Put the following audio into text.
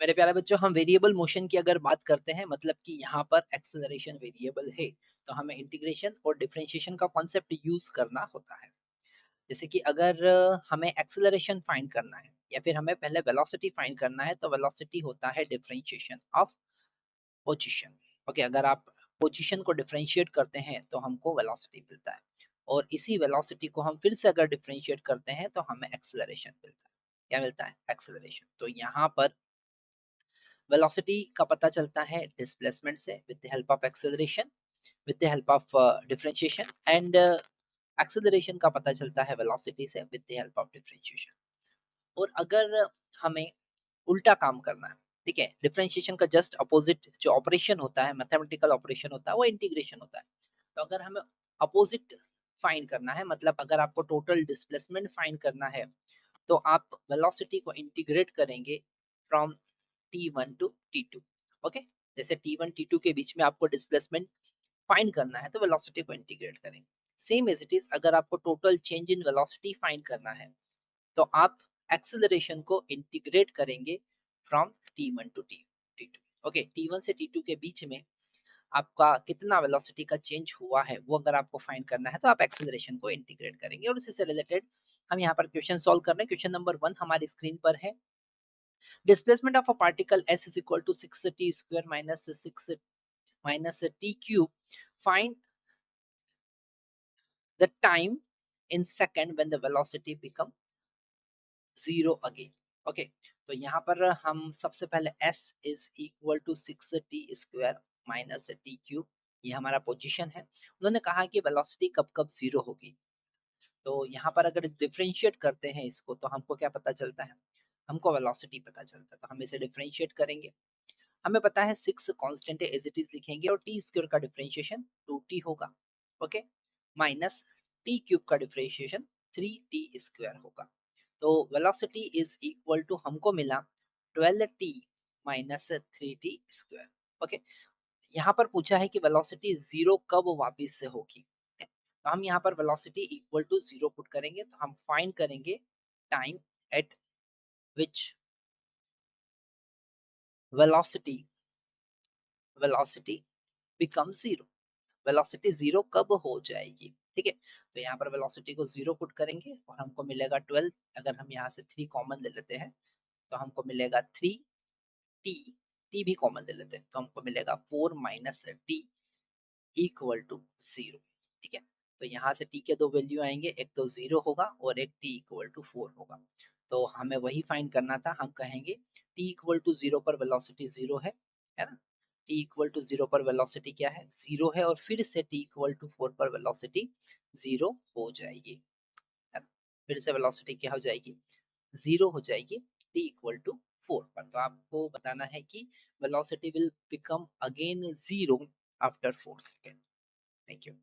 मेरे प्यारे बच्चों, हम वेरिएबल मोशन की अगर बात करते हैं, मतलब कि यहाँ पर एक्सेलरेशन वेरिएबल है, तो हमें इंटीग्रेशन और डिफरेंशिएशन का कॉन्सेप्ट यूज करना होता है। जैसे कि अगर हमें एक्सेलरेशन फाइंड करना है या फिर हमें पहले वेलोसिटी फाइंड करना है, तो वेलोसिटी होता है डिफरेंशिएशन ऑफ पोजीशन। ओके, अगर आप पोजीशन को डिफरेंशिएट करते हैं तो हमको वेलोसिटी मिलता है, और इसी वेलोसिटी को हम फिर से अगर डिफरेंशिएट करते हैं तो हमें एक्सेलरेशन मिलता है। क्या मिलता है? एक्सेलरेशन। तो यहाँ पर वेलोसिटी का पता चलता है डिस्प्लेसमेंट से with the help of acceleration, with the help of differentiation, and acceleration का पता चलता है वेलोसिटी से with the help of differentiation. और अगर हमें उल्टा काम करना है, ठीक है, डिफरेंशिएशन का जस्ट अपोजिट जो ऑपरेशन होता है, मैथमेटिकल ऑपरेशन होता है, वो इंटीग्रेशन होता है। तो अगर हमें अपोजिट फाइंड करना है, मतलब अगर आपको टोटल डिस्प्लेसमेंट फाइंड करना है, तो आप वेलोसिटी को इंटीग्रेट करेंगे from T1 to T2। Okay, जैसे T1 T2 के बीच में आपको डिस्प्लेसमेंट फाइंड करना है, तो वेलोसिटी को इंटीग्रेट करेंगे। सेम एज इट इज, अगर आपको total change in velocity find करना है, तो आप एक्सेलरेशन को इंटीग्रेट करेंगे from T1 to T2। Okay, T1 से T2 के बीच में आपका कितना वेलोसिटी का चेंज हुआ है, वो अगर आपको फाइंड करना है, तो आप एक्सेलरेशन को इंटीग्रेट करेंगे। और इसी से रिलेटेड हम यहाँ पर क्वेश्चन सॉल्व कर रहे हैं। क्वेश्चन नंबर 1 हमारी स्क्रीन पर है। Displacement of a particle s is equal to 6t square minus 6 minus t cube. Find the time in second when the velocity become zero again. Okay, तो यहाँ पर हम सबसे पहले s is equal to 6t square minus t cube, ये हमारा position है। उन्होंने कहा कि वेलोसिटी कब कब जीरो होगी। तो यहाँ पर अगर डिफरेंशिएट करते हैं इसको, तो हमको क्या पता चलता है? हमको वेलोसिटी पता चलता है, तो हम इसे डिफरेंशिएट करेंगे। हमें पता है 6 कांस्टेंट है, एज इट इज लिखेंगे, और टी स्क्वायर का डिफरेंशिएशन 2t होगा। ओके, माइनस टी क्यूब का डिफरेंशिएशन 3t स्क्वायर होगा। तो वेलोसिटी इज इक्वल टू हमको मिला 12t minus 3t square. Okay, यहाँ पर पूछा है कि वेलोसिटी जीरो कब वापस से होगी। तो हम यहाँ पर velocity equal to zero put करेंगे, तो हम फाइंड करेंगे time at which velocity velocity become zero. Velocity zero कब हो जाएगी? ठीक है, तो यहाँ पर वेलोसिटी को जीरो पुट करेंगे और हमको मिलेगा 12। अगर हम यहाँ से 3 कॉमन ले लेते हैं, तो हमको मिलेगा 3t, t भी कॉमन ले लेते हैं, तो हमको मिलेगा 4 minus T equal to zero. ठीक है, तो यहाँ से t के दो वैल्यू आएंगे, एक तो जीरो होगा और एक t इक्वल टू 4 होगा। तो हमें वही फाइंड करना था। हम कहेंगे t इक्वल टू जीरो पर वेलोसिटी जीरो है ना। t इक्वल टू जीरो पर वेलोसिटी क्या है? जीरो है, और फिर से t इक्वल टू 4 पर वेलोसिटी जीरो हो जाएगी, है ना। फिर से वेलोसिटी क्या हो जाएगी? जीरो हो जाएगी t इक्वल टू 4 पर। तो आपको बताना है कि velocity will become again zero after 4 second. Thank you.